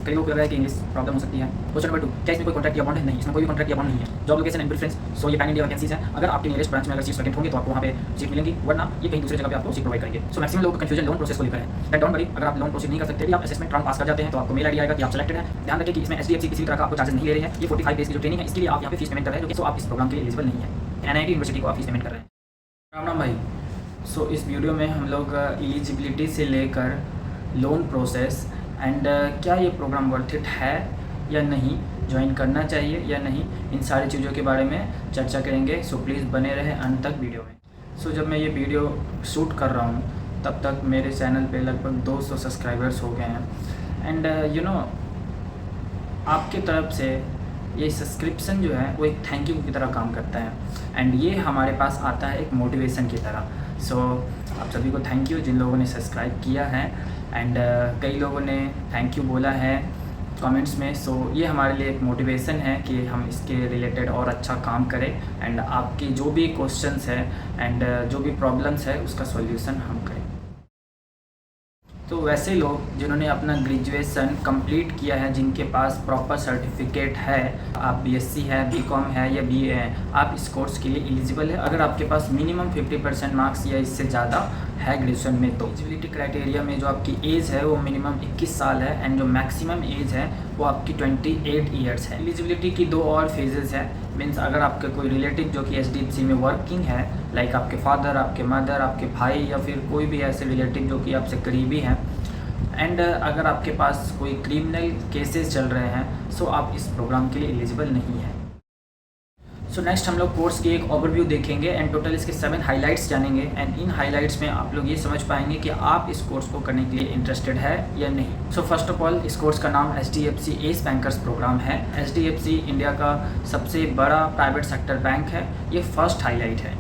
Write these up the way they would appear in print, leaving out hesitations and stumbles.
कई लोग कह रहे हैं कि इंग्लिश प्रॉब्लम हो सकती है। क्वेश्चन नंबर 2, क्या इसमें कोई कॉन्ट्रैक्ट या बॉन्ड है? नहीं, इसमें कोई भी कॉन्ट्रैक्ट या बॉन्ड नहीं है। Job location and preference, so ये पैन इंडिया वैकेंसीज है। अगर आपके नियरेस्ट ब्रांच में अगर सीट वैकेंट होंगे तो आपको वहाँ पे सीट मिलेंगी, वरना ये कहीं दूसरी जगह पे आपको सीट प्रोवाइड करेंगे। सो मैक्सिमम लोग कन्फ्यूजन लोन प्रोसेस को लेकर है। दैट डोंट वरी, अगर आप लोन प्रोसीड नहीं कर सकते, आप असेसमेंट राउंड पास कर जाते हैं तो आपको मेल आईडी आएगा कि आप सेलेक्टेड हैं। ध्यान रखें कि इसमें एचडीएफसी किसी तरह का आपको चार्जेस नहीं ले रही है। ये 45 डेज की जो ट्रेनिंग है इसके लिए आप यहाँ पे फीस पेमेंट कर रहे हैं, सो आप इस प्रोग्राम के लिए एलिजिबल नहीं है। एनआईटी यूनिवर्सिटी को आप फीस पेमेंट कर रहे हैं। राम राम भाई। सो इस वीडियो में हम लोग एलिजिबिलिटी से लेकर लोन प्रोसेस एंड क्या ये प्रोग्राम वर्थ इट है या नहीं, ज्वाइन करना चाहिए या नहीं, इन सारी चीज़ों के बारे में चर्चा करेंगे। सो प्लीज़ बने रहें अंत तक वीडियो में। सो जब मैं ये वीडियो शूट कर रहा हूँ तब तक मेरे चैनल पे लगभग 200 सब्सक्राइबर्स हो गए हैं। एंड यू नो, आपके तरफ से ये सब्सक्रिप्शन जो है वो एक थैंक यू की तरह काम करता है एंड ये हमारे पास आता है एक मोटिवेशन की तरह। सो आप सभी को थैंक यू जिन लोगों ने सब्सक्राइब किया है एंड कई लोगों ने थैंक यू बोला है कमेंट्स में। सो ये हमारे लिए एक मोटिवेशन है कि हम इसके रिलेटेड और अच्छा काम करें एंड आपकी जो भी क्वेश्चंस है एंड जो भी प्रॉब्लम्स है उसका सॉल्यूशन हम करें। तो वैसे लोग जिन्होंने अपना ग्रेजुएशन कंप्लीट किया है, जिनके पास प्रॉपर सर्टिफिकेट है, आप बीएससी है, बीकॉम है या बीए है, आप इस कोर्स के लिए एलिजिबल है अगर आपके पास मिनिमम 50% मार्क्स या इससे ज़्यादा है ग्रेजुएशन में। तो एलिजिबिलिटी क्राइटेरिया में जो आपकी एज है वो मिनिमम 21 साल है एंड जो मैक्सिमम एज है वो आपकी 28 ईयर्स है। एलिजिबिलिटी की 2 और फेजेस है। मीन्स अगर आपके कोई रिलेटिव जो कि एचडीएफसी में वर्किंग है, लाइक आपके फादर, आपके मदर, आपके भाई या फिर कोई भी ऐसे रिलेटिव जो कि आपसे करीबी हैं, एंड अगर आपके पास कोई क्रिमिनल केसेस चल रहे हैं, सो आप इस प्रोग्राम के लिए एलिजिबल नहीं है। सो नेक्स्ट हम लोग कोर्स की एक ओवरव्यू देखेंगे एंड टोटल इसके 7 हाइलाइट्स जानेंगे एंड इन हाइलाइट्स में आप लोग ये समझ पाएंगे कि आप इस कोर्स को करने के लिए इंटरेस्टेड है या नहीं। सो फर्स्ट ऑफ ऑल, इस कोर्स का नाम एचडीएफसी एस बैंकर्स प्रोग्राम है। एचडीएफसी इंडिया का सबसे बड़ा प्राइवेट सेक्टर बैंक है, ये फर्स्ट हाईलाइट है।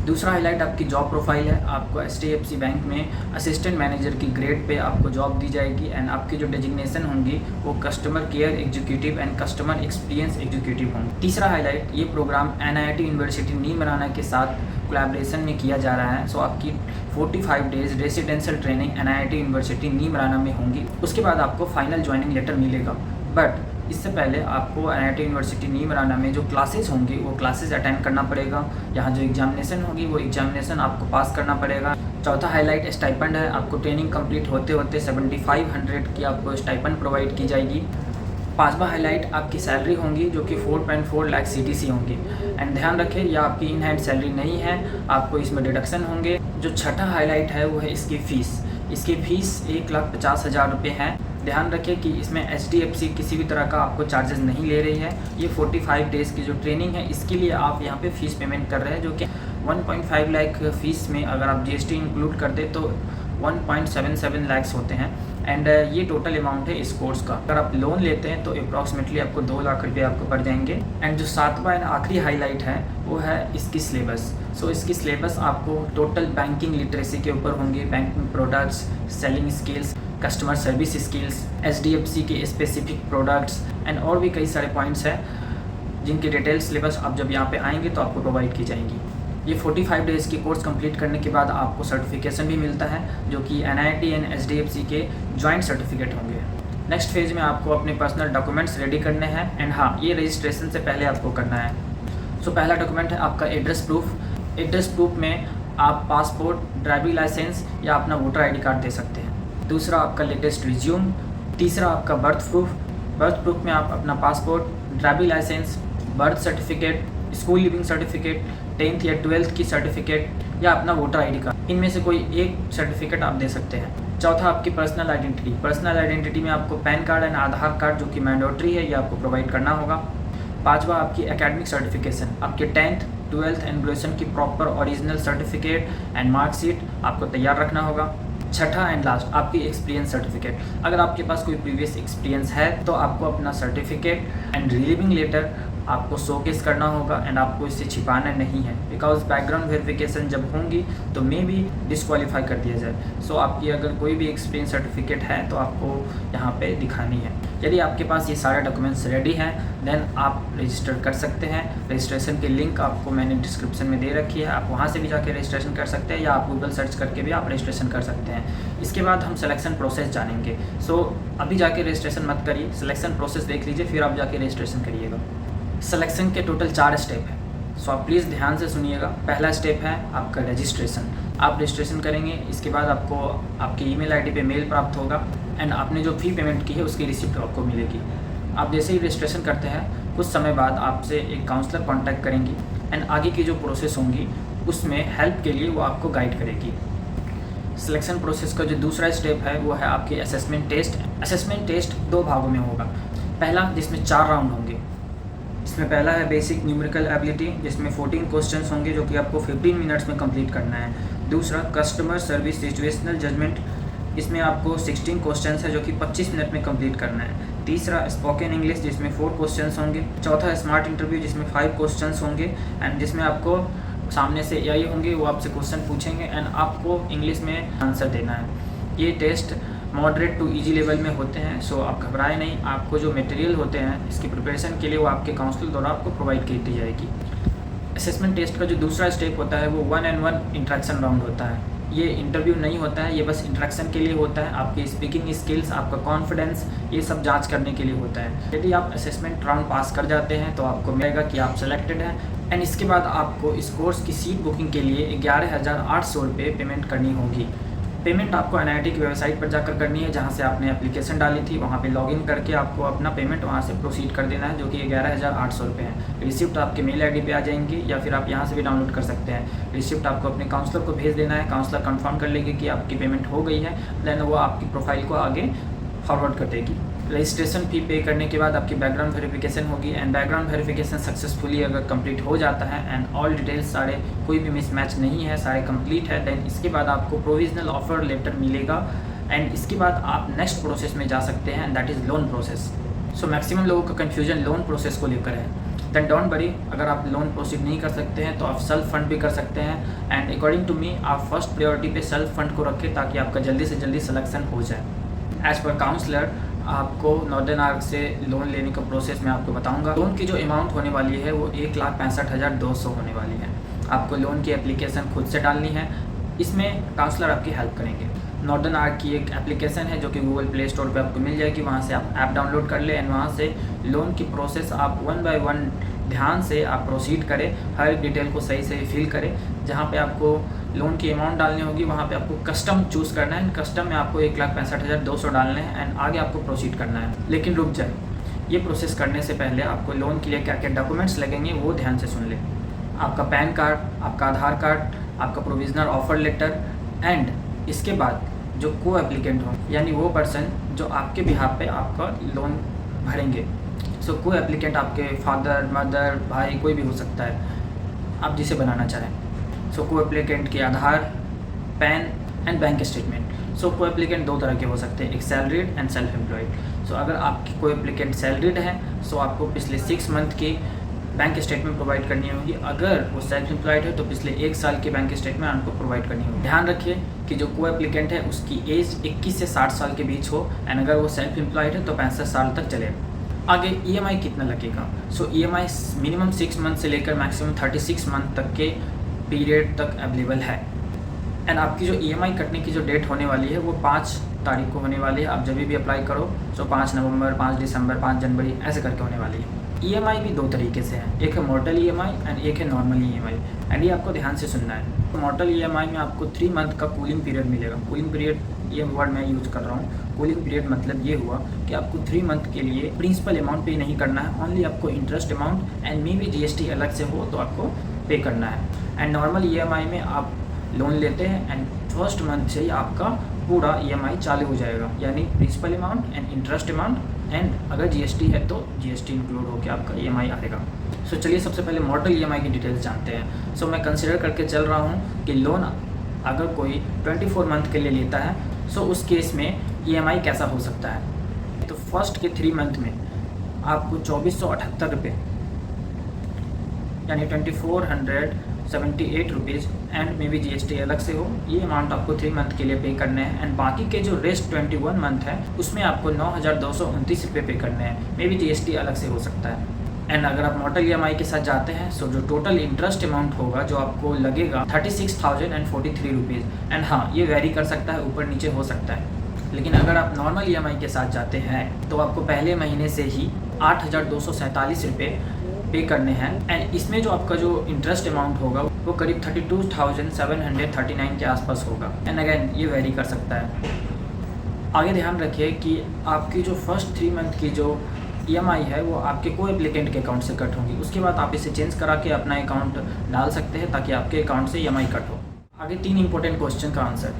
दूसरा हाईलाइट आपकी जॉब प्रोफाइल है। आपको एचडीएफसी बैंक में असिस्टेंट मैनेजर की ग्रेड पे आपको जॉब दी जाएगी एंड आपकी जो डेजिग्नेशन होंगी वो customer care executive and customer experience executive होंगी। तीसरा हाईलाइट, ये प्रोग्राम एनआईटी यूनिवर्सिटी नीम राना के साथ कोलैबोरेशन में किया जा रहा है। सो आपकी 45 days residential training NIT university Neemrana में होंगी। उसके बाद आपको फाइनल ज्वाइनिंग लेटर मिलेगा, बट इससे पहले आपको एनआईटी यूनिवर्सिटी नीम राना में जो क्लासेस होंगी वो क्लासेस अटेंड करना पड़ेगा। यहाँ जो एग्जामिनेशन होगी वो एग्जामिनेशन आपको पास करना पड़ेगा। चौथा हाईलाइट स्टाइपेंड है। आपको ट्रेनिंग कंप्लीट होते होते 7500 की आपको स्टाइपेंड प्रोवाइड की जाएगी। पांचवा हाईलाइट आपकी सैलरी होंगी जो कि 4.4 लाख CTC होंगी एंड ध्यान रखें यह आपकी इन हैंड सैलरी नहीं है, आपको इसमें डिडक्शन होंगे। जो छठा हाईलाइट है वो है इसकी फ़ीस। इसकी फ़ीस 1,50,000 रुपये है। ध्यान रखें कि इसमें एचडीएफसी किसी भी तरह का आपको चार्जेस नहीं ले रही है। ये 45 डेज़ की जो ट्रेनिंग है इसके लिए आप यहाँ पे फ़ीस पेमेंट कर रहे हैं, जो कि 1.5 लाख फ़ीस में अगर आप जीएसटी इंक्लूड कर दे तो 1.77 लाख होते हैं एंड ये टोटल अमाउंट है इस कोर्स का। अगर आप लोन लेते हैं तो अप्रॉक्सीमेटली आपको 2 लाख रुपये आपको पड़ जाएंगे। एंड जो सातवां एंड आखिरी हाईलाइट है वो है इसकी सिलेबस। सो इसकी सिलेबस आपको टोटल बैंकिंग लिटरेसी के ऊपर होंगी, banking products, selling skills, customer service skills, HDFC के स्पेसिफिक प्रोडक्ट्स एंड और भी कई सारे पॉइंट्स हैं जिनकी डिटेल सिलेबस आप जब यहाँ पे आएंगे तो आपको प्रोवाइड की जाएंगी। ये 45 डेज़ की कोर्स कंप्लीट करने के बाद आपको सर्टिफिकेशन भी मिलता है जो कि एनआईटी एंड एचडीएफसी के जॉइंट सर्टिफिकेट होंगे। नेक्स्ट फेज में आपको अपने पर्सनल डॉक्यूमेंट्स रेडी करने हैं एंड हाँ, ये रजिस्ट्रेशन से पहले आपको करना है। सो पहला डॉक्यूमेंट है आपका एड्रेस प्रूफ। एड्रेस प्रूफ में आप पासपोर्ट, ड्राइविंग लाइसेंस या अपना वोटर ID कार्ड दे सकते हैं। दूसरा आपका लेटेस्ट रिज्यूम। तीसरा आपका बर्थ प्रूफ। बर्थ प्रूफ में आप अपना passport, driving licence, birth certificate, school leaving certificate, 10th या 12th की सर्टिफिकेट या अपना वोटर ID कार्ड, इनमें से कोई एक सर्टिफिकेट आप दे सकते हैं। चौथा आपकी पर्सनल आइडेंटिटी। पर्सनल आइडेंटिटी में आपको pan card and Aadhaar card जो कि मैंडेटरी है ये आपको प्रोवाइड करना होगा। पांचवा आपकी एकेडमिक सर्टिफिकेशन, आपके 10th, 12th एंड ग्रेजुएशन की proper original certificate and marksheet आपको तैयार रखना होगा। छठा एंड लास्ट आपकी एक्सपीरियंस सर्टिफिकेट। अगर आपके पास कोई प्रीवियस एक्सपीरियंस है तो आपको अपना सर्टिफिकेट एंड रिलीविंग लेटर आपको शोकेस करना होगा एंड आपको इसे छिपाना नहीं है, बिकॉज बैकग्राउंड वेरिफिकेशन जब होंगी तो मे भी डिस्क्वालीफाई कर दिया जाए। सो आपकी अगर कोई भी एक्सपीरियंस सर्टिफिकेट है तो आपको यहाँ पे दिखानी है। यदि आपके पास ये सारे डॉक्यूमेंट्स रेडी हैं देन आप रजिस्टर कर सकते हैं। रजिस्ट्रेशन की लिंक आपको मैंने डिस्क्रिप्शन में दे रखी है, आप वहाँ से भी जाके रजिस्ट्रेशन कर सकते हैं या आप गूगल सर्च करके भी आप रजिस्ट्रेशन कर सकते हैं। इसके बाद हम सिलेक्शन प्रोसेस जानेंगे। सो अभी जाके रजिस्ट्रेशन मत करिए, सिलेक्शन प्रोसेस देख लीजिए फिर आप जाके रजिस्ट्रेशन करिएगा। सिलेक्शन के टोटल 4 स्टेप हैं, सो आप प्लीज़ ध्यान से सुनिएगा। पहला स्टेप है आपका रजिस्ट्रेशन। आप रजिस्ट्रेशन करेंगे, इसके बाद आपको आपकी ईमेल आईडी पे मेल प्राप्त होगा एंड आपने जो फ़ी पेमेंट की है उसकी रिसिप्ट आपको मिलेगी। आप जैसे ही रजिस्ट्रेशन करते हैं कुछ समय बाद आपसे एक काउंसलर कांटेक्ट करेंगी एंड आगे की जो प्रोसेस होंगी उसमें हेल्प के लिए वो आपको गाइड करेगी। सिलेक्शन प्रोसेस का जो दूसरा स्टेप है वो है आपके असेसमेंट टेस्ट। असेसमेंट टेस्ट 2 भागों में होगा। पहला जिसमें 4 राउंड होंगे। इसमें पहला है बेसिक न्यूमेरिकल एबिलिटी जिसमें 14 क्वेश्चंस होंगे जो कि आपको 15 मिनट्स में कंप्लीट करना है। दूसरा कस्टमर सर्विस सिचुएशनल जजमेंट, इसमें आपको 16 क्वेश्चंस है जो कि 25 मिनट में कंप्लीट करना है। तीसरा स्पोकन इंग्लिश जिसमें 4 क्वेश्चंस होंगे। चौथा स्मार्ट इंटरव्यू जिसमें 5 क्वेश्चंस होंगे एंड जिसमें आपको सामने से एआई होंगे वो आपसे क्वेश्चन पूछेंगे एंड आपको इंग्लिश में आंसर देना है। ये test moderate to easy level में होते हैं, सो आप घबराएं नहीं। आपको जो मटेरियल होते हैं इसकी प्रिपरेशन के लिए वो आपके काउंसलर द्वारा आपको प्रोवाइड की दी जाएगी। असेसमेंट टेस्ट का जो दूसरा स्टेप होता है वो 1-on-1 इंटरेक्शन राउंड होता है। ये इंटरव्यू नहीं होता है, ये बस इंटरेक्शन के लिए होता है। आपकी स्पीकिंग स्किल्स, आपका कॉन्फिडेंस, ये सब जांच करने के लिए होता है। यदि आप असेसमेंट राउंड पास कर जाते हैं तो आपको मिलेगा कि आप सेलेक्टेड हैं एंड इसके बाद आपको इस कोर्स की सीट बुकिंग के लिए 11,800 रुपये पेमेंट करनी होगी। पेमेंट आपको एनआईटी की वेबसाइट पर जाकर करनी है जहां से आपने एप्लीकेशन डाली थी, वहां पे लॉगिन करके आपको अपना पेमेंट वहां से प्रोसीड कर देना है जो कि 11,800 रुपये है। रिसिप्ट आपके मेल आईडी पे आ जाएंगी या फिर आप यहां से भी डाउनलोड कर सकते हैं। रिसिप्ट आपको अपने काउंसलर को भेज देना है, काउंसलर कंफर्म कर लेगी कि आपकी पेमेंट हो गई है, देन वो आपकी प्रोफाइल को आगे फॉरवर्ड कर देगी। रजिस्ट्रेशन फ़ी पे करने के बाद आपकी बैकग्राउंड वेरिफिकेशन होगी एंड बैकग्राउंड वेरिफिकेशन सक्सेसफुली अगर कंप्लीट हो जाता है एंड ऑल डिटेल्स सारे कोई भी मिसमैच नहीं है, सारे कंप्लीट है, देन इसके बाद आपको प्रोविजनल ऑफर लेटर मिलेगा एंड इसके बाद आप नेक्स्ट प्रोसेस में जा सकते हैं, that is loan process. So maximum लोगों का कन्फ्यूजन लोन प्रोसेस को लेकर है। देन डोंट वरी, अगर आप लोन प्रोसीड नहीं कर सकते हैं तो आप सेल्फ फंड भी कर सकते हैं एंड अकॉर्डिंग टू मी आप फर्स्ट प्रायोरिटी पे सेल्फ फंड को रखें ताकि आपका जल्दी से जल्दी सिलेक्शन हो जाए। एज पर काउंसलर आपको नॉर्दर्न आर्क से लोन लेने का प्रोसेस मैं आपको बताऊंगा। लोन की जो अमाउंट होने वाली है वो 1,65,200 होने वाली है। आपको लोन की एप्लीकेशन खुद से डालनी है, इसमें काउंसलर आपकी हेल्प करेंगे। नॉर्दर्न आर्क की एक एप्लीकेशन है जो कि गूगल प्ले स्टोर पे आपको मिल जाएगी, वहाँ से आप ऐप डाउनलोड कर ले एंड वहाँ से लोन की प्रोसेस आप 1 by 1 ध्यान से आप प्रोसीड करें, हर एक डिटेल को सही सही फिल करें। जहाँ पे आपको लोन की अमाउंट डालनी होगी वहाँ पे आपको कस्टम चूज़ करना है, कस्टम में आपको 1,65,200 डालने हैं एंड आगे आपको प्रोसीड करना है। लेकिन रुक जाए, ये प्रोसेस करने से पहले आपको लोन के लिए क्या क्या डॉक्यूमेंट्स लगेंगे वो ध्यान से सुन लें। आपका पैन कार्ड, आपका आधार कार्ड, आपका प्रोविजनल ऑफर लेटर एंड इसके बाद जो को एप्लीकेंट हो यानी वो पर्सन जो आपके बिहाफ पे आपका लोन भरेंगे। सो को एप्लीकेंट आपके फादर, मदर, भाई कोई भी हो सकता है, आप जिसे बनाना चाहें। सो को एप्लीकेंट के आधार, पैन एंड बैंक स्टेटमेंट। सो को एप्लीकेंट 2 तरह के हो सकते हैं, एक सैलरीड एंड सेल्फ एम्प्लॉयड। सो अगर आपकी को एप्लीकेंट सैलरीड है सो आपको पिछले 6 मंथ की बैंक स्टेटमेंट प्रोवाइड करनी होगी। अगर वो सेल्फ एम्प्लॉयड है तो पिछले 1 साल की बैंक स्टेटमेंट आपको प्रोवाइड करनी होगी। ध्यान रखिए कि जो को एप्लीकेंट है उसकी एज 21 से 60 साल के बीच हो एंड अगर वो सेल्फ एम्प्लॉयड है तो 65 साल तक चलेगा। आगे ईएमआई कितना लगेगा? सो ईएमआई मिनिमम 6 मंथ से लेकर मैक्सिमम 36 मंथ तक के पीरियड तक अवेलेबल है एंड आपकी जो ईएमआई कटने की जो डेट होने वाली है वो 5 तारीख को होने वाली है। आप जब भी अप्लाई करो सो 5 नवंबर, 5 दिसंबर, 5 जनवरी ऐसे करके होने वाली है। ईएमआई भी 2 तरीके से है, एक है मॉर्टल ईएमआई एंड एक है नॉर्मल ईएमआई एंड ये आपको ध्यान से सुनना है। तो मॉर्टल ईएमआई में आपको 3 मंथ का कूलिंग पीरियड मिलेगा। कूलिंग पीरियड ये वर्ड मैं यूज़ कर रहा हूँ। कूलिंग पीरियड मतलब ये हुआ कि आपको 3 मंथ के लिए प्रिंसिपल अमाउंट पे नहीं करना है, ओनली आपको इंटरेस्ट अमाउंट एंड मे भी जीएसटी अलग से हो तो आपको पे करना है। एंड नॉर्मल ईएमआई में आप लोन लेते हैं एंड फर्स्ट मंथ से ही आपका पूरा ईएमआई चालू हो जाएगा, यानी principal amount and interest amount and अगर जीएसटी है तो जीएसटी इंक्लूड होकर आपका ईएमआई आएगा। सो चलिए सबसे पहले मॉडल ईएमआई की डिटेल्स जानते हैं। सो मैं कंसिडर करके चल रहा हूँ कि लोन अगर कोई 24 मंथ के लिए लेता है सो उस केस में ईएमआई कैसा हो सकता है। तो फर्स्ट के 3 मंथ में आपको 2478 रुपये यानी 2478 rupees and may be GST अलग से हो। ये अमाउंट आपको 3 मंथ के लिए पे करने हैं एंड बाकी के जो रेस्ट 21 मंथ है उसमें आपको 9229 रुपये पे करने हैं, मे बी GST अलग से हो सकता है। एंड अगर आप मॉडल EMI के साथ जाते हैं सो जो टोटल इंटरेस्ट अमाउंट होगा जो आपको लगेगा 36,043 रुपीज़। एंड हाँ, ये वेरी कर सकता है, ऊपर नीचे हो सकता है। लेकिन अगर आप नॉर्मल EMI के साथ जाते हैं तो आपको पहले महीने से ही 8,247 रुपये पे करने हैं एंड इसमें जो आपका जो इंटरेस्ट अमाउंट होगा वो करीब 32,739 के आसपास होगा। एंड अगेन ये वेरी कर सकता है। आगे ध्यान रखिए कि आपकी जो फर्स्ट 3 मंथ की जो EMI है वो आपके को एप्लीकेंट के अकाउंट से कट होंगी। उसके बाद आप इसे चेंज करा के अपना अकाउंट डाल सकते हैं ताकि आपके अकाउंट से EMI कट हो। आगे 3 इंपॉर्टेंट क्वेश्चन का answer,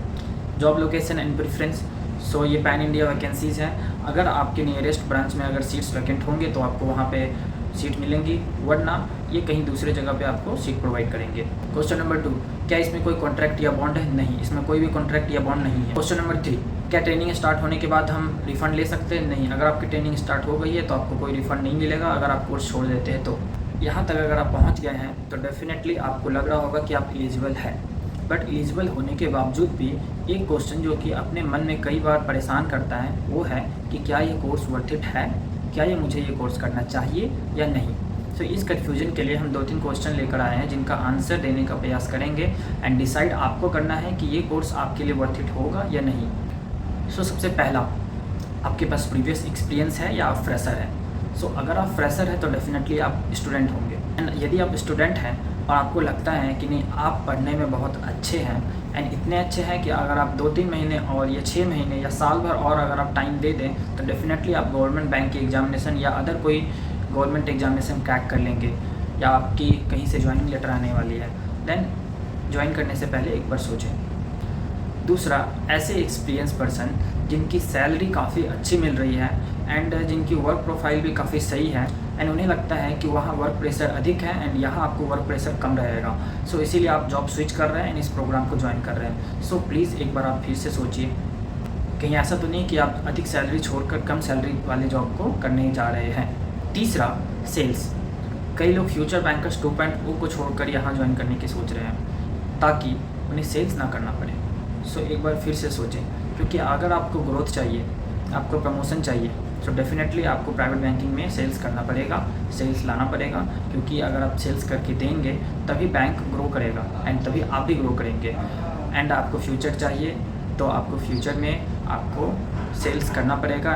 job location and preference. So ये पैन इंडिया वैकेंसीज़ हैं। अगर आपके नियरेस्ट ब्रांच में अगर सीट्स वैकेंट होंगे तो आपको वहाँ पे सीट मिलेंगी, वरना ये कहीं दूसरे जगह पे आपको सीट प्रोवाइड करेंगे। क्वेश्चन नंबर 2, क्या इसमें कोई कॉन्ट्रैक्ट या बॉन्ड है? नहीं, इसमें कोई भी कॉन्ट्रैक्ट या बॉन्ड नहीं है। क्वेश्चन नंबर 3, क्या ट्रेनिंग स्टार्ट होने के बाद हम रिफ़ंड ले सकते हैं? नहीं, अगर आपकी ट्रेनिंग स्टार्ट हो गई है तो आपको कोई रिफ़ंड नहीं मिलेगा अगर आप कोर्स छोड़ देते हैं तो। यहाँ तक अगर आप पहुँच गए हैं तो डेफिनेटली आपको लग रहा होगा कि आप एलिजिबल है। बट एलिजिबल होने के बावजूद भी एक क्वेश्चन जो कि अपने मन में कई बार परेशान करता है वो है कि क्या ये कोर्स वर्थ इट है, क्या ये मुझे ये कोर्स करना चाहिए या नहीं। तो इस कन्फ्यूजन के लिए हम 2-3 क्वेश्चन लेकर आए हैं जिनका आंसर देने का प्रयास करेंगे एंड डिसाइड आपको करना है कि ये कोर्स आपके लिए वर्थ इट होगा या नहीं। सो सबसे पहला, आपके पास प्रीवियस एक्सपीरियंस है या आप फ्रेशर हैं? सो अगर आप फ्रेशर हैं तो डेफिनेटली आप स्टूडेंट होंगे। एंड यदि आप स्टूडेंट हैं और आपको लगता है कि नहीं आप पढ़ने में बहुत अच्छे हैं एंड इतने अच्छे हैं कि अगर आप 2-3 महीने और या 6 महीने या साल भर और अगर आप टाइम दे दें तो डेफिनेटली आप गवर्नमेंट बैंक की एग्जामिनेशन या अदर कोई गवर्नमेंट एग्जामिनेशन क्रैक कर लेंगे या आपकी कहीं से ज्वाइनिंग लेटर आने वाली है। देन ज्वाइन करने से पहले एक बार सोचें। दूसरा, ऐसे एक्सपीरियंस पर्सन जिनकी सैलरी काफ़ी अच्छी मिल रही है एंड जिनकी वर्क प्रोफाइल भी काफ़ी सही है एंड उन्हें लगता है कि वहाँ वर्क प्रेशर अधिक है एंड यहाँ आपको वर्क प्रेशर कम रहेगा। सो इसीलिए आप जॉब स्विच कर रहे हैं एंड इस प्रोग्राम को ज्वाइन कर रहे हैं। सो प्लीज़ एक बार आप फिर से सोचिए, कहीं ऐसा तो नहीं कि आप अधिक सैलरी छोड़कर कम सैलरी वाले जॉब को करने जा रहे हैं। तीसरा, सेल्स। कई लोग फ्यूचर बैंकर्स 2.0 को छोड़कर यहाँ ज्वाइन करने की सोच रहे हैं ताकि उन्हें सेल्स ना करना पड़े। सो एक बार फिर से सोचें, क्योंकि अगर आपको ग्रोथ चाहिए, आपको प्रमोशन चाहिए तो डेफिनेटली आपको प्राइवेट बैंकिंग में सेल्स करना पड़ेगा, सेल्स लाना पड़ेगा, क्योंकि अगर आप सेल्स करके देंगे तभी बैंक ग्रो करेगा एंड तभी आप भी ग्रो करेंगे। एंड आपको फ्यूचर चाहिए तो आपको फ्यूचर में आपको सेल्स करना पड़ेगा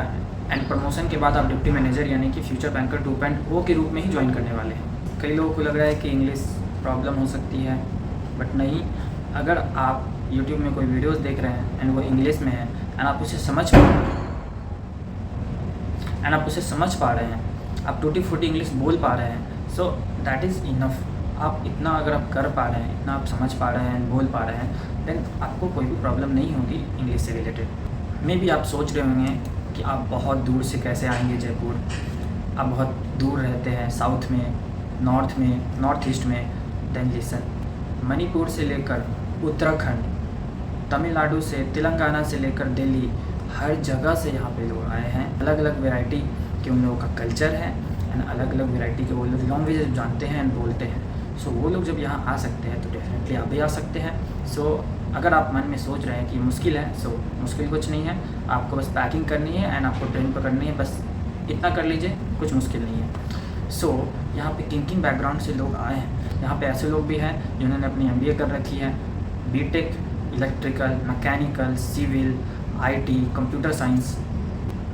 एंड प्रमोशन के बाद आप डिप्टी मैनेजर यानी कि फ्यूचर बैंकर 2.0 के रूप में ही ज्वाइन करने वाले हैं। कई लोगों को लग रहा है कि इंग्लिश प्रॉब्लम हो सकती है, बट नहीं। अगर आप यूट्यूब में कोई वीडियोस देख रहे हैं एंड वो इंग्लिश में है एंड आप उसे समझ पा रहे हैं, आप टूटी फूटी इंग्लिश बोल पा रहे हैं, सो दैट इज़ इनफ। आप इतना अगर आप कर पा रहे हैं, इतना आप समझ पा रहे हैं, बोल पा रहे हैं, देन आपको कोई भी प्रॉब्लम नहीं होगी इंग्लिश से रिलेटेड। मे बी आप सोच रहे होंगे कि आप बहुत दूर से कैसे आएंगे जयपुर, आप बहुत दूर रहते हैं साउथ में, नॉर्थ ईस्ट में। देन लिसन, मणिपुर से लेकर उत्तराखंड, तमिलनाडु से, तेलंगाना से लेकर दिल्ली, हर जगह से यहाँ पे लोग आए हैं। अलग अलग वैरायटी के उन लोगों का कल्चर है एंड अलग अलग वैरायटी के वो लोग लैंग्वेज जानते हैं एंड बोलते हैं। सो वो लोग जब यहाँ आ सकते हैं तो डेफिनेटली आप भी आ सकते हैं। सो अगर आप मन में सोच रहे हैं कि मुश्किल है, सो मुश्किल कुछ नहीं है। आपको बस पैकिंग करनी है एंड आपको ट्रेन पकड़नी है, बस इतना कर लीजिए, कुछ मुश्किल नहीं है। सो यहाँ पे थिंकिंग बैकग्राउंड से लोग आए हैं। यहाँ पे ऐसे लोग भी हैं जिन्होंने अपनी MBA कर रखी है, BTech, electrical, mechanical, civil, IT, computer science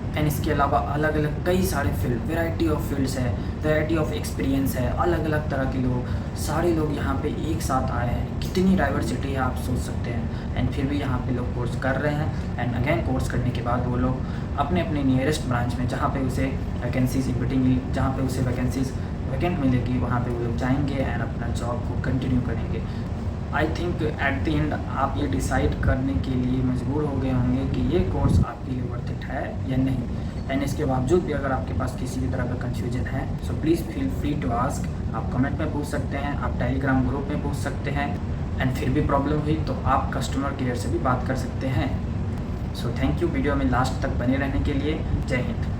and इसके अलावा अलग अलग कई सारे फील्ड, वैरायटी ऑफ फील्ड्स है, वैरायटी ऑफ एक्सपीरियंस है, अलग अलग तरह के लोग, सारे लोग यहाँ पे एक साथ आए हैं। कितनी डाइवर्सिटी है आप सोच सकते हैं। एंड फिर भी यहाँ पे लोग कोर्स कर रहे हैं एंड अगेन कोर्स करने के बाद वो लोग अपने अपने नियरेस्ट ब्रांच में जहाँ पे उसे वैकेंसीज मिलेंगी, जहाँ पे उसे वैकेंसीज वैकेंट मिलेगी, वहाँ पे वो लोग जाएंगे एंड अपना जॉब को कंटिन्यू करेंगे। I think at the end आप ये डिसाइड करने के लिए मजबूर हो गए होंगे कि ये कोर्स आपके लिए वर्थ इट है या नहीं। एंड इसके बावजूद भी अगर आपके पास किसी भी तरह का कन्फ्यूजन है so please feel free to ask. आप कमेंट में पूछ सकते हैं, आप टेलीग्राम ग्रुप में पूछ सकते हैं एंड फिर भी प्रॉब्लम हुई तो आप कस्टमर केयर से भी बात कर सकते हैं। सो थैंक यू वीडियो में लास्ट तक बने रहने के लिए। जय हिंद।